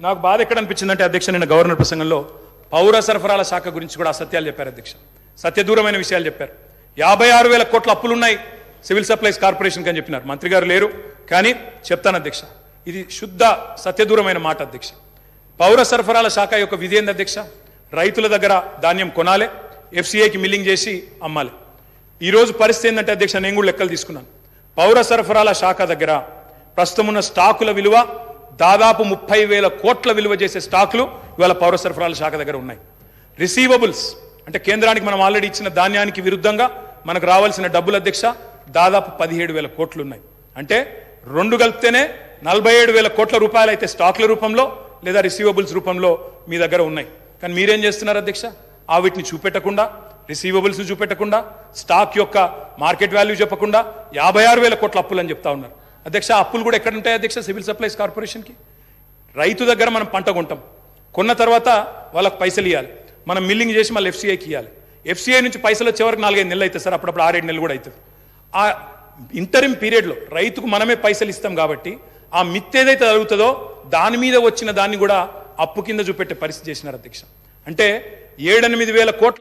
నాకు బాధ ఎక్కడ అనిపించిందంటే అధ్యక్ష నిన్న గవర్నర్ ప్రసంగంలో పౌర సరఫరాల శాఖ గురించి కూడా అసత్యాలు చెప్పారు అధ్యక్ష. సత్యదూరమైన విషయాలు చెప్పారు. 56,000 కోట్ల అప్పులున్నాయి సివిల్ సప్లైస్ కార్పొరేషన్ అని చెప్పినారు. మంత్రి గారు లేరు కానీ చెప్తాను అధ్యక్ష, ఇది శుద్ధ సత్యదూరమైన మాట అధ్యక్ష. పౌర సరఫరాల శాఖ యొక్క విధి ఏంది అధ్యక్ష? రైతుల దగ్గర ధాన్యం కొనాలి, ఎఫ్సిఐకి మిల్లింగ్ చేసి అమ్మాలి. ఈరోజు పరిస్థితి ఏంటంటే అధ్యక్ష, నేను కూడా లెక్కలు తీసుకున్నాను. పౌర సరఫరాల శాఖ దగ్గర ప్రస్తుతం ఉన్న స్టాకుల విలువ దాదాపు 30,000 కోట్ల విలువ చేసే స్టాకులు ఇవాళ పౌర సరఫరాల శాఖ దగ్గర ఉన్నాయి. రిసీవబుల్స్ అంటే కేంద్రానికి మనం ఆల్రెడీ ఇచ్చిన ధాన్యానికి విరుద్ధంగా మనకు రావాల్సిన డబ్బులు అధ్యక్ష దాదాపు 17,000 కోట్లు ఉన్నాయి. అంటే రెండు కలిపితేనే 47,000 కోట్ల రూపాయలు అయితే స్టాక్ల రూపంలో లేదా రిసీవబుల్స్ రూపంలో మీ దగ్గర ఉన్నాయి. కానీ మీరేం చేస్తున్నారు అధ్యక్ష? ఆ వీటిని చూపెట్టకుండా, రిసీవబుల్స్ చూపెట్టకుండా, స్టాక్ యొక్క మార్కెట్ వాల్యూ చెప్పకుండా 56,000 కోట్ల అప్పులు అని చెప్తా ఉన్నారు అధ్యక్ష. అప్పులు కూడా ఎక్కడ ఉంటాయి అధ్యక్ష? సివిల్ సప్లైస్ కార్పొరేషన్కి. రైతు దగ్గర మనం పంట కొంటాం, కొన్న తర్వాత వాళ్ళకి పైసలు ఇవ్వాలి, మనం మిల్లింగ్ చేసి మళ్ళీ ఎఫ్సిఐకి ఇవ్వాలి. ఎఫ్సిఐ నుంచి పైసలు వచ్చే వరకు 4-5 నెలలు అవుతుంది సార్, అప్పుడప్పుడు 6-7 నెలలు కూడా అవుతుంది. ఆ ఇంటరిమ్ పీరియడ్లో రైతుకు మనమే పైసలు ఇస్తాం కాబట్టి ఆ మిత్ ఏదైతే జరుగుతుందో దాని మీద వచ్చిన దాన్ని కూడా అప్పు కింద చూపెట్టే పరిస్థితి చేసినారు అధ్యక్ష. అంటే 7-8 వేల కోట్ల